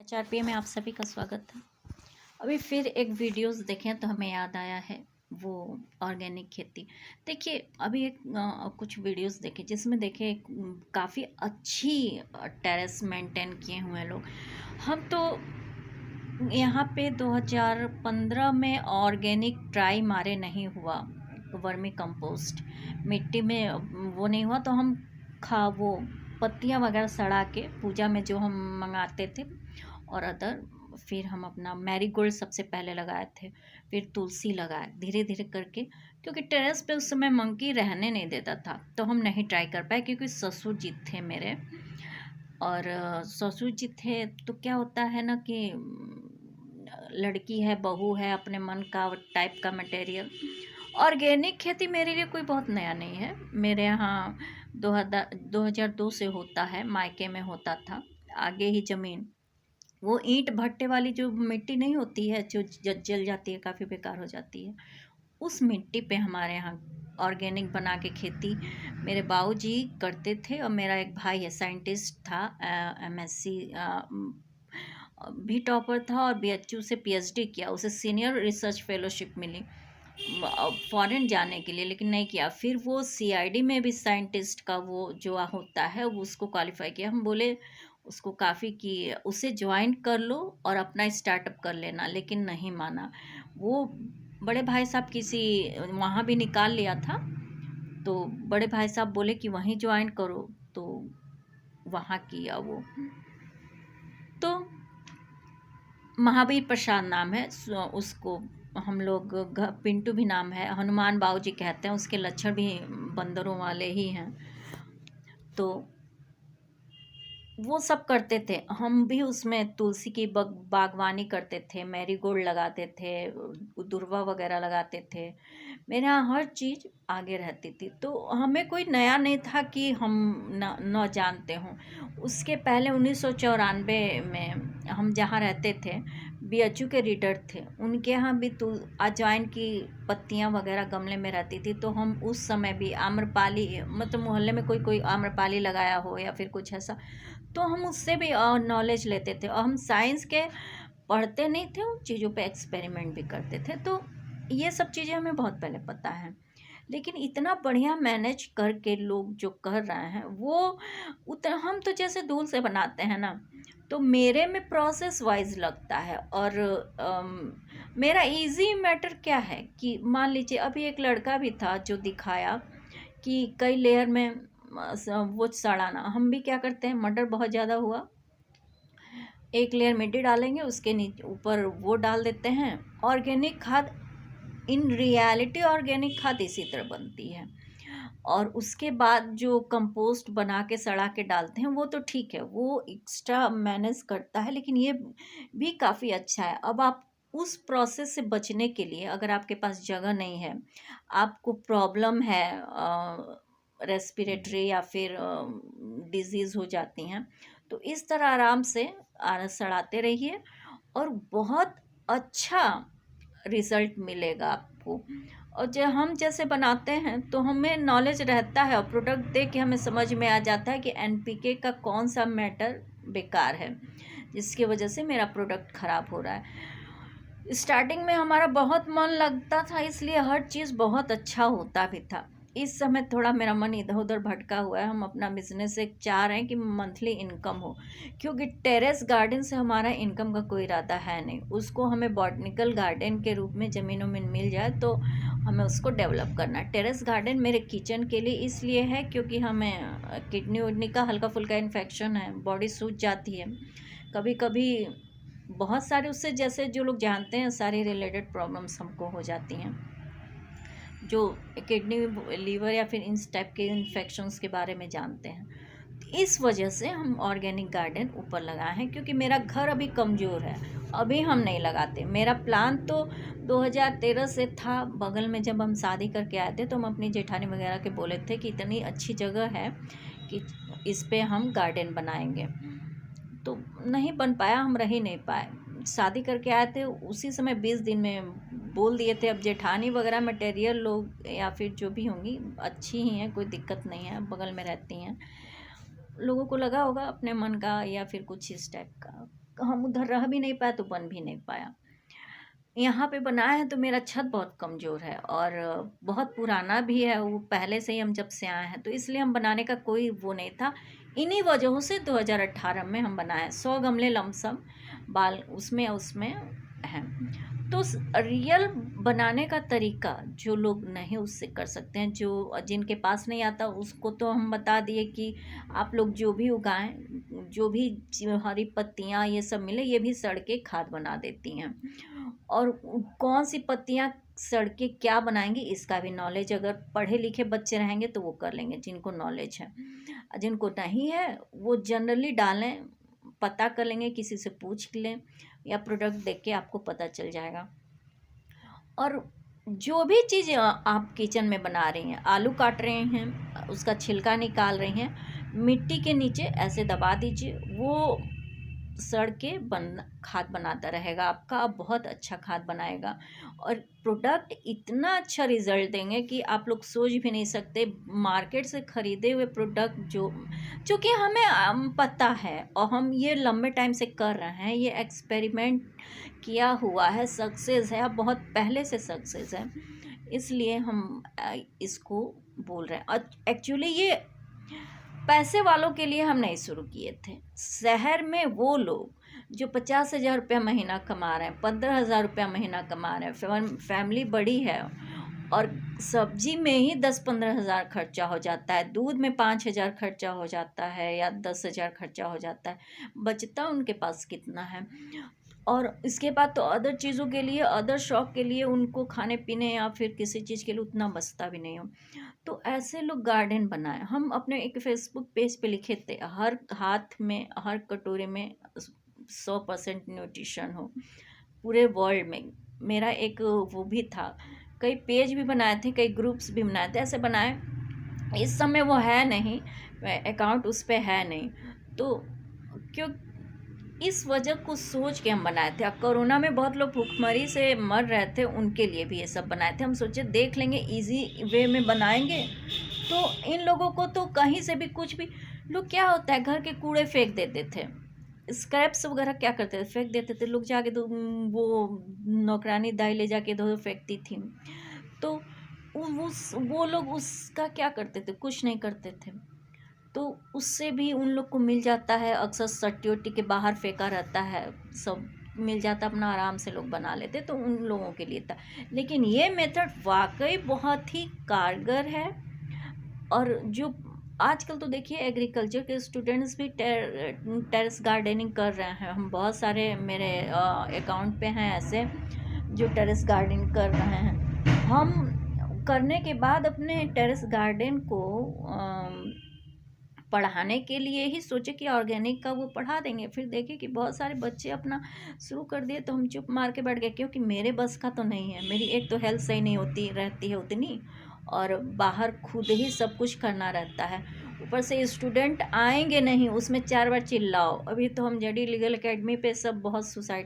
HRPA में आप सभी का स्वागत है। अभी फिर एक वीडियोस देखें तो हमें याद आया है वो ऑर्गेनिक खेती। देखिए अभी एक कुछ वीडियोस देखे जिसमें देखे काफ़ी अच्छी टेरेस मेंटेन किए हुए हैं लोग। हम तो यहाँ पे 2015 में ऑर्गेनिक ट्राई मारे नहीं हुआ, वर्मी कंपोस्ट मिट्टी में वो नहीं हुआ तो हम वो पत्तियाँ वगैरह सड़ा के पूजा में जो हम मंगाते थे और अदर, फिर हम अपना मैरीगोल्ड सबसे पहले लगाए थे, फिर तुलसी लगाए धीरे धीरे करके, क्योंकि टेरेस पे उस समय मंकी रहने नहीं देता था तो हम नहीं ट्राई कर पाए क्योंकि ससुर जी थे मेरे। और ससुर जी थे तो क्या होता है ना कि लड़की है, बहू है, अपने मन का टाइप का मटेरियल। ऑर्गेनिक खेती मेरे लिए कोई बहुत नया नहीं है। मेरे यहाँ 2002 से होता है, मायके में होता था, आगे ही ज़मीन। वो ईंट भट्टे वाली जो मिट्टी नहीं होती है जो जल जाती है, काफ़ी बेकार हो जाती है, उस मिट्टी पे हमारे यहाँ ऑर्गेनिक बना के खेती मेरे बाबूजी करते थे। और मेरा एक भाई है, साइंटिस्ट था, MSc भी टॉपर था और BHU से PhD किया, उसे सीनियर रिसर्च फेलोशिप मिली फॉरेन जाने के लिए, लेकिन नहीं किया। फिर वो CID में भी साइंटिस्ट का वो जो होता है वो उसको क्वालिफाई किया। हम बोले उसको काफ़ी कि उसे ज्वाइन कर लो और अपना स्टार्टअप कर लेना, लेकिन नहीं माना। वो बड़े भाई साहब किसी वहाँ भी निकाल लिया था, तो बड़े भाई साहब बोले कि वहीं ज्वाइन करो, तो वहाँ किया वो। तो महावीर प्रसाद नाम है उसको, हम लोग पिंटू भी नाम है, हनुमान बाबू जी कहते हैं, उसके लक्षण भी बंदरों वाले ही हैं। तो वो सब करते थे, हम भी उसमें तुलसी की बागवानी करते थे, मैरीगोल्ड लगाते थे, दुर्वा वगैरह लगाते थे। मेरे यहाँ हर चीज़ आगे रहती थी, तो हमें कोई नया नहीं था कि हम न जानते हों। उसके पहले 1994 में हम जहाँ रहते थे, BHU के रीडर थे, उनके यहाँ भी तो अजवाइन की पत्तियाँ वगैरह गमले में रहती थी। तो हम उस समय भी आम्रपाली, मतलब मोहल्ले में कोई कोई आम्रपाली लगाया हो या फिर कुछ ऐसा, तो हम उससे भी नॉलेज लेते थे। और हम साइंस के पढ़ते नहीं थे, उन चीज़ों पे एक्सपेरिमेंट भी करते थे। तो ये सब चीज़ें हमें बहुत पहले पता है, लेकिन इतना बढ़िया मैनेज करके लोग जो कर रहे हैं वो उतना, हम तो जैसे धूल से बनाते हैं ना, तो मेरे में प्रोसेस वाइज लगता है। और मेरा इजी मैटर क्या है कि मान लीजिए अभी एक लड़का भी था जो दिखाया कि कई लेयर में वो सड़ाना। हम भी क्या करते हैं, मटर बहुत ज़्यादा हुआ, एक लेयर मिट्टी डालेंगे, उसके नीचे ऊपर वो डाल देते हैं ऑर्गेनिक खाद। इन रियलिटी ऑर्गेनिक खाद इसी तरह बनती है। और उसके बाद जो कंपोस्ट बना के सड़ा के डालते हैं वो तो ठीक है, वो एक्स्ट्रा मैनेज करता है, लेकिन ये भी काफ़ी अच्छा है। अब आप उस प्रोसेस से बचने के लिए, अगर आपके पास जगह नहीं है, आपको प्रॉब्लम है, रेस्पिरेटरी या फिर डिजीज़ हो जाती हैं, तो इस तरह आराम से सड़ाते रहिए और बहुत अच्छा रिज़ल्ट मिलेगा आपको। और जो हम जैसे बनाते हैं तो हमें नॉलेज रहता है, और प्रोडक्ट देख के हमें समझ में आ जाता है कि NPK का कौन सा मैटर बेकार है, जिसकी वजह से मेरा प्रोडक्ट ख़राब हो रहा है। स्टार्टिंग में हमारा बहुत मन लगता था, इसलिए हर चीज़ बहुत अच्छा होता भी था। इस समय थोड़ा मेरा मन इधर उधर भटका हुआ है। हम अपना बिजनेस एक चाह रहे हैं कि मंथली इनकम हो, क्योंकि टेरेस गार्डन से हमारा इनकम का कोई इरादा है नहीं। उसको हमें बॉटनिकल गार्डन के रूप में ज़मीनों में मिल जाए तो हमें उसको डेवलप करना है। टेरेस गार्डन मेरे किचन के लिए इसलिए है क्योंकि हमें किडनी उडनी का हल्का फुल्का इन्फेक्शन है, बॉडी सूज जाती है कभी कभी, बहुत सारे उससे, जैसे जो लोग जानते हैं, सारी रिलेटेड प्रॉब्लम्स हमको हो जाती हैं, जो किडनी लीवर या फिर इन टाइप के इन्फेक्शंस के बारे में जानते हैं। इस वजह से हम ऑर्गेनिक गार्डन ऊपर लगाए हैं, क्योंकि मेरा घर अभी कमज़ोर है, अभी हम नहीं लगाते। मेरा प्लान तो 2013 से था। बगल में जब हम शादी करके आए थे तो हम अपनी जेठानी वगैरह के बोले थे कि इतनी अच्छी जगह है कि इस पे हम गार्डन बनाएंगे, तो नहीं बन पाया, हम रह ही नहीं पाए। शादी करके आए थे उसी समय 20 दिन में बोल दिए थे। अब जेठानी वगैरह मटेरियल लोग या फिर जो भी होंगी अच्छी ही हैं, कोई दिक्कत नहीं है, बगल में रहती हैं, लोगों को लगा होगा अपने मन का या फिर कुछ इस टाइप का। हम उधर रह भी नहीं पाए तो बन भी नहीं पाया। यहाँ पे बनाया है तो मेरा छत बहुत कमज़ोर है और बहुत पुराना भी है, वो पहले से ही हम जब से आए हैं, तो इसलिए हम बनाने का कोई वो नहीं था। इन्हीं वजहों से 2018 में हम बनाए 100 गमले लमसम बाल उसमें उसमें हैं। तो रियल बनाने का तरीका जो लोग नहीं उससे कर सकते हैं, जो जिनके पास नहीं आता उसको तो हम बता दिए कि आप लोग जो भी उगाएं, जो भी हरी पत्तियां ये सब मिले ये भी सड़ के खाद बना देती हैं। और कौन सी पत्तियां सड़ के क्या बनाएंगी इसका भी नॉलेज अगर पढ़े लिखे बच्चे रहेंगे तो वो कर लेंगे, जिनको नॉलेज है। जिनको नहीं है वो जनरली डालें, पता कर लेंगे, किसी से पूछ लें या प्रोडक्ट देख के आपको पता चल जाएगा। और जो भी चीज़ आप किचन में बना रही हैं, आलू काट रहे हैं उसका छिलका निकाल रही हैं, मिट्टी के नीचे ऐसे दबा दीजिए, वो सड़ के खाद बनाता रहेगा आपका, बहुत अच्छा खाद बनाएगा। और प्रोडक्ट इतना अच्छा रिजल्ट देंगे कि आप लोग सोच भी नहीं सकते। मार्केट से ख़रीदे हुए प्रोडक्ट जो कि हमें पता है और हम ये लंबे टाइम से कर रहे हैं, ये एक्सपेरिमेंट किया हुआ है, सक्सेस है, बहुत पहले से सक्सेस है, इसलिए हम इसको बोल रहे हैं। एक्चुअली ये पैसे वालों के लिए हम नहीं शुरू किए थे। शहर में वो लोग जो 50,000 रुपया महीना कमा रहे हैं, 15,000 रुपया महीना कमा रहे हैं, फैमिली बड़ी है और सब्जी में ही 10-15,000 खर्चा हो जाता है, दूध में 5,000 खर्चा हो जाता है या 10,000 खर्चा हो जाता है, बचता उनके पास कितना है। और इसके बाद तो अदर चीज़ों के लिए, अदर शौक के लिए उनको खाने पीने या फिर किसी चीज़ के लिए उतना बचता भी नहीं हो। तो ऐसे लोग गार्डन बनाए। हम अपने एक फेसबुक पेज पे लिखे थे हर हाथ में, हर कटोरे में 100% न्यूट्रिशन हो पूरे वर्ल्ड में। मेरा एक वो भी था, कई पेज भी बनाए थे, कई ग्रुप्स भी बनाए थे, ऐसे बनाए। इस समय वो है नहीं, अकाउंट उस पर है नहीं, तो क्यों इस वजह को सोच के हम बनाए थे। अब कोरोना में बहुत लोग भूखमरी से मर रहे थे, उनके लिए भी ये सब बनाए थे। हम सोचे देख लेंगे, इजी वे में बनाएंगे तो इन लोगों को तो कहीं से भी कुछ भी। लोग क्या होता है घर के कूड़े फेंक देते थे, स्क्रैप्स वगैरह क्या करते थे, फेंक देते थे लोग जाके, तो वो नौकरानी दाई ले जाके इधर फेंकती थी, तो वो लोग उसका क्या करते थे, कुछ नहीं करते थे। तो उससे भी उन लोग को मिल जाता है, अक्सर सट्टी वट्टी के बाहर फेंका रहता है, सब मिल जाता, अपना आराम से लोग बना लेते, तो उन लोगों के लिए था। लेकिन ये मेथड वाकई बहुत ही कारगर है। और जो आजकल तो देखिए एग्रीकल्चर के स्टूडेंट्स भी टेरेस गार्डनिंग कर रहे हैं। हम बहुत सारे मेरे अकाउंट पे हैं ऐसे जो टेरेस गार्डनिंग कर रहे हैं। हम करने के बाद अपने टेरेस गार्डन को पढ़ाने के लिए ही सोचे कि ऑर्गेनिक का वो पढ़ा देंगे, फिर देखे कि बहुत सारे बच्चे अपना शुरू कर दिए, तो हम चुप मार के बैठ गए, क्योंकि मेरे बस का तो नहीं है। मेरी एक तो हेल्थ सही नहीं होती रहती है उतनी, और बाहर खुद ही सब कुछ करना रहता है, ऊपर से स्टूडेंट आएंगे नहीं, उसमें 4 बार चिल्लाओ। अभी तो हम जेडी लीगल एकेडमी पे सब बहुत सुसाइड